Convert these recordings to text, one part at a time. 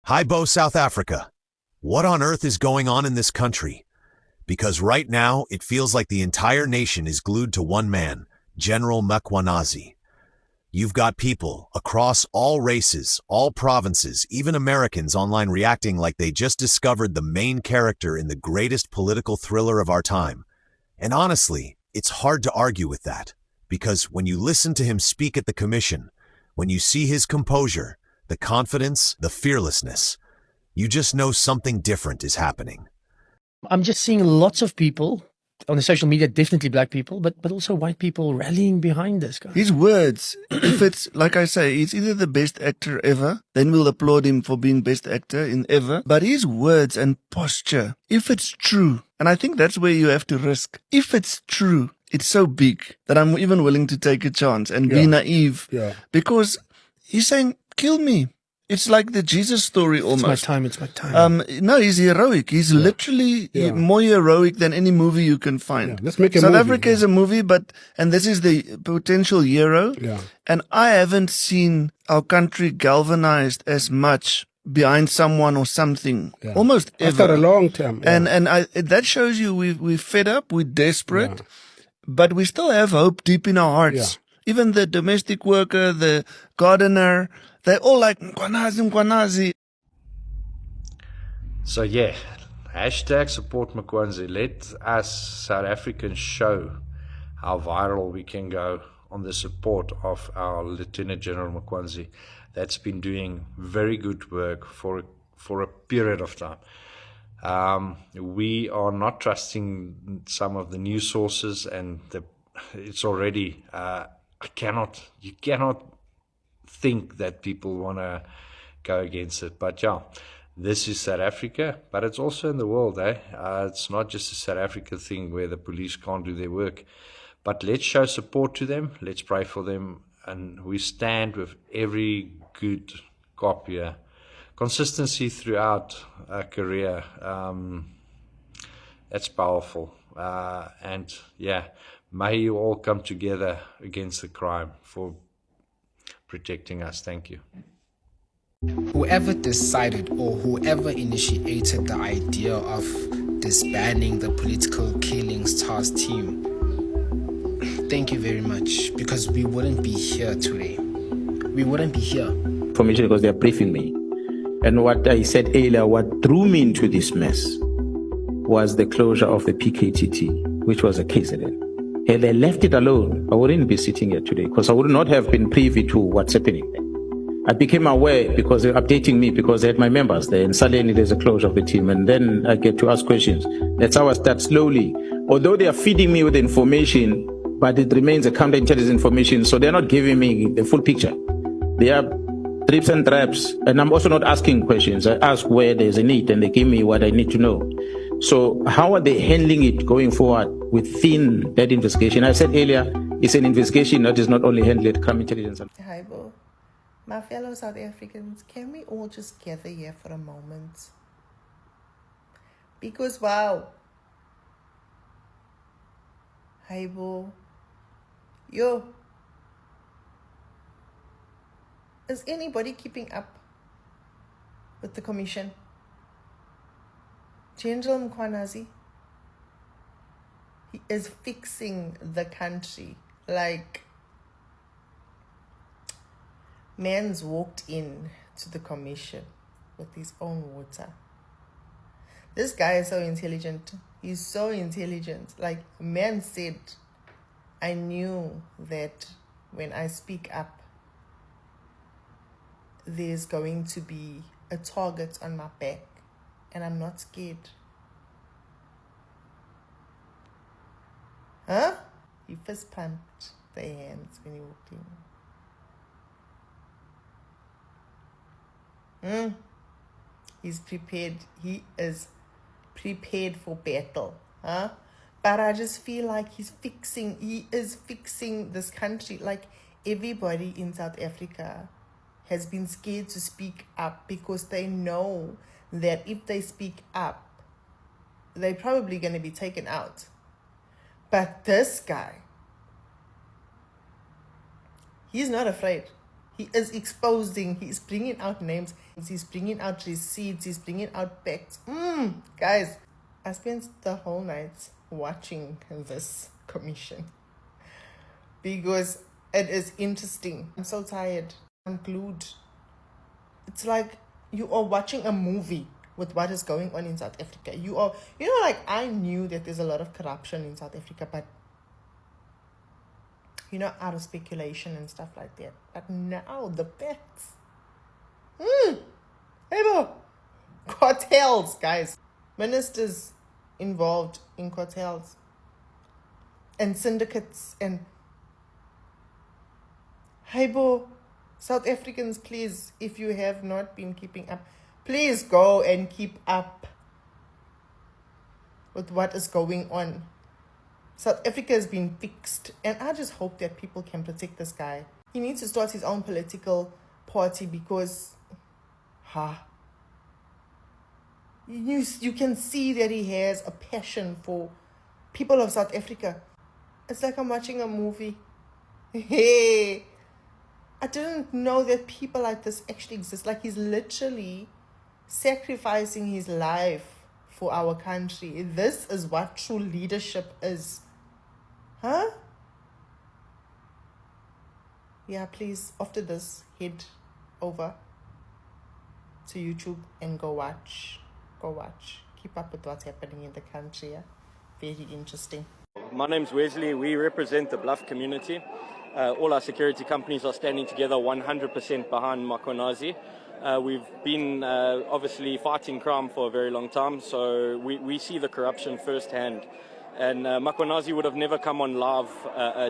Hi, Bo, South Africa. What on earth is going on in this country? Because right now, it feels like the entire nation is glued to one man, General Mkhwanazi. You've got people across all races, all provinces, even Americans online reacting like they just discovered the main character in the greatest political thriller of our time. And honestly, it's hard to argue with that, because when you listen to him speak at the commission, when you see his composure, the confidence, the fearlessness, you just know something different is happening. I'm just seeing lots of people on the social media, definitely black people, but also white people rallying behind this guy. His words, if it's, like I say, he's either the best actor ever, then we'll applaud him for being best actor in ever. But his words and posture, if it's true, and I think that's where you have to risk, if it's true, it's so big that I'm even willing to take a chance and be naive. Yeah. Because he's saying, kill me. It's like the Jesus story almost. It's my time. No, he's heroic. He's literally more heroic than any movie you can find. Yeah, let's make a South movie, Africa is a movie, and this is the potential hero. Yeah. And I haven't seen our country galvanized as much behind someone or something. Yeah. Almost ever. After a long time. Yeah. And that shows you we're fed up, we're desperate, but we still have hope deep in our hearts. Yeah. Even the domestic worker, the gardener, they're all like, Mkhwanazi, Mkhwanazi. So yeah, hashtag support Mkhwanazi. Let us South Africans show how viral we can go on the support of our Lieutenant General Mkhwanazi. That's been doing very good work for a period of time. We are not trusting some of the news sources, and it's already you cannot think that people want to go against it. But yeah, this is South Africa, but it's also in the world. It's not just a South Africa thing where the police can't do their work. But let's show support to them. Let's pray for them. And we stand with every good cop here. Consistency throughout a career. That's powerful. And yeah, may you all come together against the crime for protecting us. Thank you. Whoever decided or whoever initiated the idea of disbanding the political killings task team, thank you very much, because we wouldn't be here today. We wouldn't be here. Information because they're briefing me. And what I said earlier, what threw me into this mess was the closure of the PKTT, which was a KZN. Had they left it alone, I wouldn't be sitting here today, because I would not have been privy to what's happening there. I became aware because they're updating me, because they had my members there, and suddenly there's a closure of the team, and then I get to ask questions. That's how I start slowly. Although they are feeding me with information, but it remains a counterintelligence information, so they're not giving me the full picture. They are drips and traps, and I'm also not asking questions. I ask where there's a need, and they give me what I need to know. So how are they handling it going forward within that investigation? I said earlier, it's an investigation that is not only handled at crime intelligence. Hi, Bo. My fellow South Africans, can we all just gather here for a moment? Because, wow. Hi, Bo. Yo. Is anybody keeping up with the commission? General Mkhwanazi, he is fixing the country. Like, man's walked in to the commission with his own water. This guy is so intelligent. He's so intelligent. Like, man said, I knew that when I speak up, there's going to be a target on my back. And I'm not scared. Huh? He fist pumped their hands when he walked in. He's prepared. He is prepared for battle. Huh? But I just feel like he is fixing this country. Like, everybody in South Africa has been scared to speak up because they know that if they speak up, they're probably going to be taken out. But this guy, he's not afraid. He is exposing, he's bringing out names, he's bringing out receipts, he's bringing out facts. Guys, I spent the whole night watching this commission because it is interesting. I'm so tired. I'm glued. It's like you are watching a movie with what is going on in South Africa. Like I knew that there's a lot of corruption in South Africa, but out of speculation and stuff like that. But now the facts. Cartels, guys. Ministers involved in cartels and syndicates and South Africans, please, if you have not been keeping up, please go and keep up with what is going on. South Africa has been fixed, and I just hope that people can protect this guy. He needs to start his own political party because, you can see that he has a passion for people of South Africa. It's like I'm watching a movie. Hey, I didn't know that people like this actually exist. Like he's literally sacrificing his life for our country. This is what true leadership is. Yeah, please, after this, head over to YouTube and go watch. Keep up with what's happening in the country. Yeah? Very interesting. My name's Wesley. We represent the Bluff community. All our security companies are standing together 100% behind Mkhwanazi. We've been obviously fighting crime for a very long time, so we see the corruption firsthand. And Mkhwanazi would have never come on live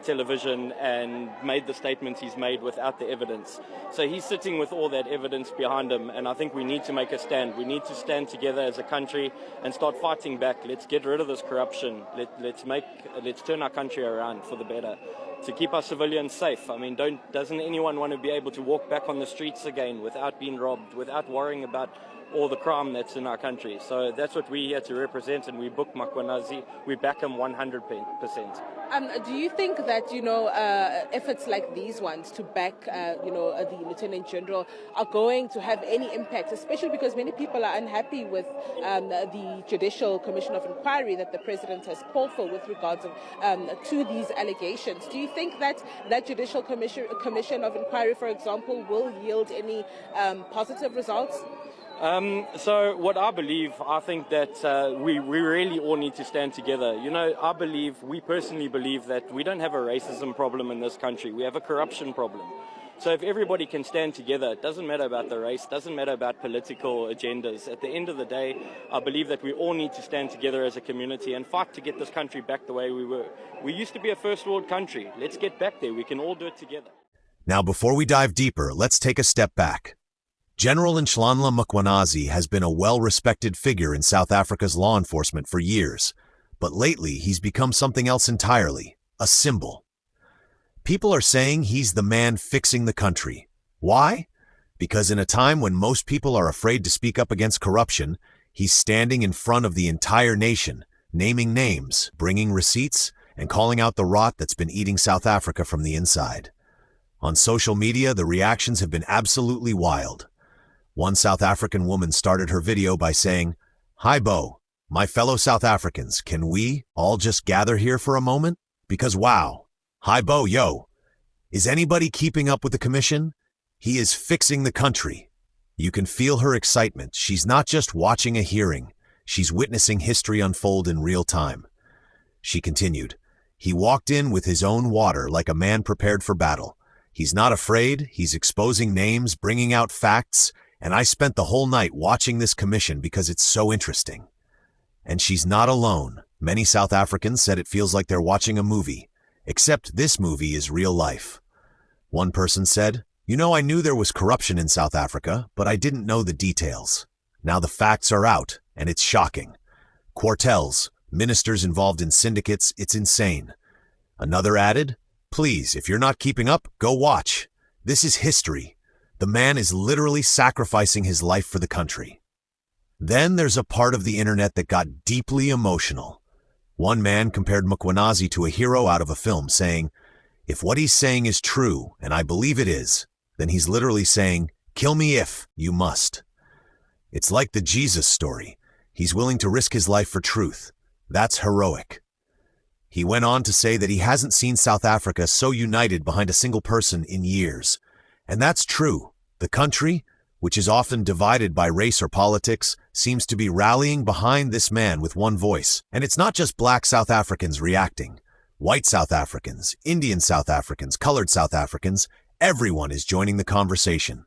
television and made the statements he's made without the evidence. So he's sitting with all that evidence behind him, and I think we need to make a stand. We need to stand together as a country and start fighting back. Let's get rid of this corruption. Let's turn our country around for the better, to keep our civilians safe. I mean, doesn't anyone want to be able to walk back on the streets again without being robbed, without worrying about all the crime that's in our country? So that's what we're here to represent, and we book Mkhwanazi. We back him 100%. Do you think that, efforts like these ones to back, the Lieutenant General are going to have any impact, especially because many people are unhappy with the Judicial Commission of Inquiry that the President has called for with regards to these allegations? Do you think that Judicial Commission of Inquiry, for example, will yield any positive results? So what I think that we really all need to stand together. We personally believe that we don't have a racism problem in this country. We have a corruption problem. So if everybody can stand together, it doesn't matter about the race, doesn't matter about political agendas. At the end of the day, I believe that we all need to stand together as a community and fight to get this country back the way we were. We used to be a first world country. Let's get back there. We can all do it together. Now, before we dive deeper, let's take a step back. General Nhlanhla Mkhwanazi has been a well-respected figure in South Africa's law enforcement for years, but lately he's become something else entirely, a symbol. People are saying he's the man fixing the country. Why? Because in a time when most people are afraid to speak up against corruption, he's standing in front of the entire nation, naming names, bringing receipts, and calling out the rot that's been eating South Africa from the inside. On social media, the reactions have been absolutely wild. One South African woman started her video by saying, "Hi Bo, my fellow South Africans, can we all just gather here for a moment? Because wow, hi Bo, yo, is anybody keeping up with the commission? He is fixing the country." You can feel her excitement. She's not just watching a hearing, she's witnessing history unfold in real time. She continued, "He walked in with his own water like a man prepared for battle. He's not afraid, he's exposing names, bringing out facts, and I spent the whole night watching this commission because it's so interesting." And she's not alone. Many South Africans said it feels like they're watching a movie, except this movie is real life. One person said, I knew there was corruption in South Africa, but I didn't know the details. Now the facts are out, and it's shocking. Cartels, ministers involved in syndicates, it's insane." Another added, "Please, if you're not keeping up, go watch. This is history. The man is literally sacrificing his life for the country." Then there's a part of the internet that got deeply emotional. One man compared Mkhwanazi to a hero out of a film, saying, "If what he's saying is true, and I believe it is, then he's literally saying, "Kill me if you must." It's like the Jesus story. He's willing to risk his life for truth. That's heroic. He went on to say that he hasn't seen South Africa so united behind a single person in years. And that's true. The country, which is often divided by race or politics, seems to be rallying behind this man with one voice. And it's not just black South Africans reacting. White South Africans, Indian South Africans, colored South Africans, everyone is joining the conversation.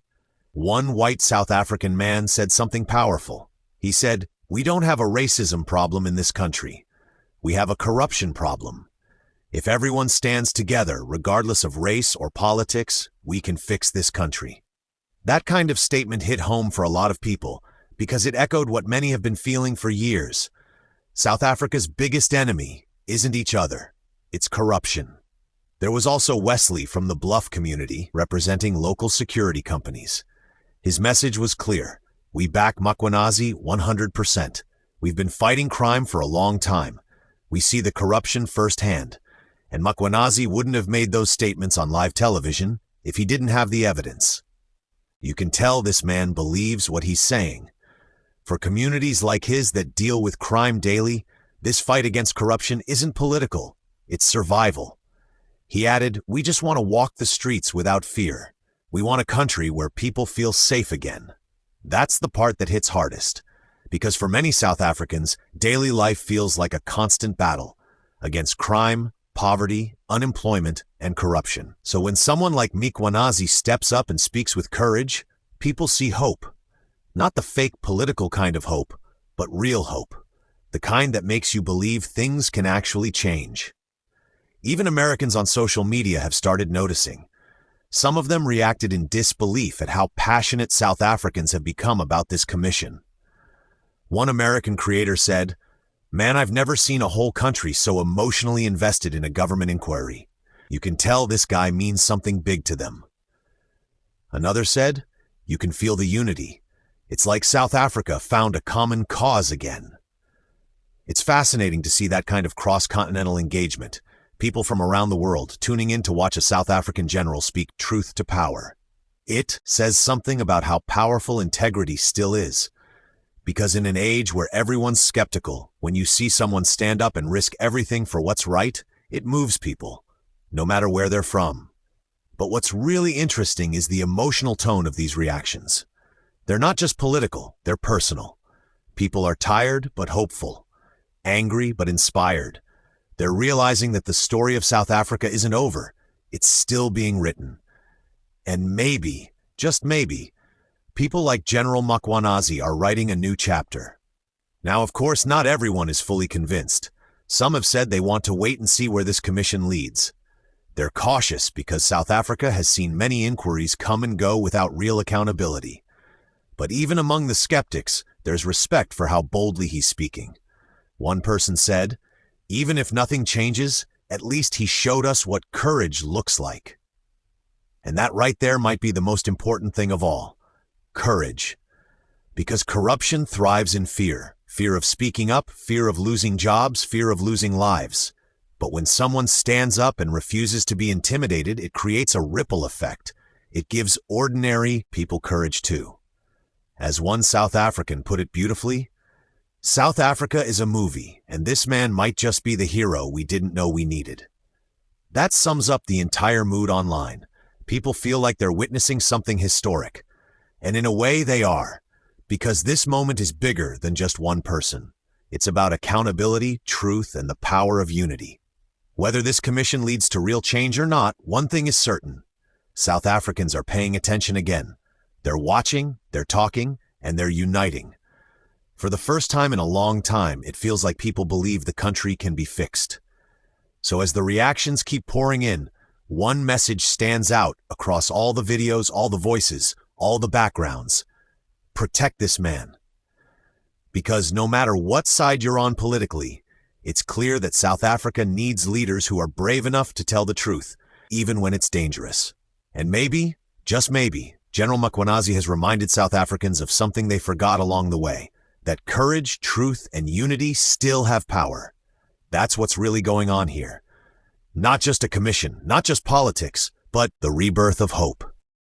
One white South African man said something powerful. He said, "We don't have a racism problem in this country. We have a corruption problem. If everyone stands together, regardless of race or politics, we can fix this country." That kind of statement hit home for a lot of people because it echoed what many have been feeling for years. South Africa's biggest enemy isn't each other, it's corruption. There was also Wesley from the Bluff community representing local security companies. His message was clear. We back Mkhwanazi 100%. We've been fighting crime for a long time. We see the corruption firsthand. And Mkhwanazi wouldn't have made those statements on live television if he didn't have the evidence. You can tell this man believes what he's saying. For communities like his that deal with crime daily, this fight against corruption isn't political, it's survival. He added, "We just want to walk the streets without fear. We want a country where people feel safe again." That's the part that hits hardest, because for many South Africans, daily life feels like a constant battle against crime, poverty, unemployment, and corruption. So when someone like Mkhwanazi steps up and speaks with courage, people see hope. Not the fake political kind of hope, but real hope. The kind that makes you believe things can actually change. Even Americans on social media have started noticing. Some of them reacted in disbelief at how passionate South Africans have become about this commission. One American creator said, "Man, I've never seen a whole country so emotionally invested in a government inquiry. You can tell this guy means something big to them." Another said, "You can feel the unity. It's like South Africa found a common cause again." It's fascinating to see that kind of cross-continental engagement. People from around the world tuning in to watch a South African general speak truth to power. It says something about how powerful integrity still is. Because in an age where everyone's skeptical, when you see someone stand up and risk everything for what's right, it moves people, no matter where they're from. But what's really interesting is the emotional tone of these reactions. They're not just political, they're personal. People are tired but hopeful, angry but inspired. They're realizing that the story of South Africa isn't over. It's still being written. And maybe, just maybe, people like General Mkhwanazi are writing a new chapter. Now, of course, not everyone is fully convinced. Some have said they want to wait and see where this commission leads. They're cautious because South Africa has seen many inquiries come and go without real accountability. But even among the skeptics, there's respect for how boldly he's speaking. One person said, "Even if nothing changes, at least he showed us what courage looks like." And that right there might be the most important thing of all. Courage. Because corruption thrives in fear. Fear of speaking up, fear of losing jobs, fear of losing lives. But when someone stands up and refuses to be intimidated, it creates a ripple effect. It gives ordinary people courage too. As one South African put it beautifully, South Africa is a movie, and this man might just be the hero we didn't know we needed. That sums up the entire mood online. People feel like they're witnessing something historic. And in a way they are, because this moment is bigger than just one person. It's about accountability, truth, and the power of unity. Whether this commission leads to real change or not, one thing is certain. South Africans are paying attention again. They're watching, they're talking, and they're uniting. For the first time in a long time, it feels like people believe the country can be fixed. So as the reactions keep pouring in, one message stands out across all the videos, all the voices, all the backgrounds. Protect this man. Because no matter what side you're on politically, it's clear that South Africa needs leaders who are brave enough to tell the truth, even when it's dangerous. And maybe, just maybe, General Mkhwanazi has reminded South Africans of something they forgot along the way. That courage, truth, and unity still have power. That's what's really going on here. Not just a commission, not just politics, but the rebirth of hope.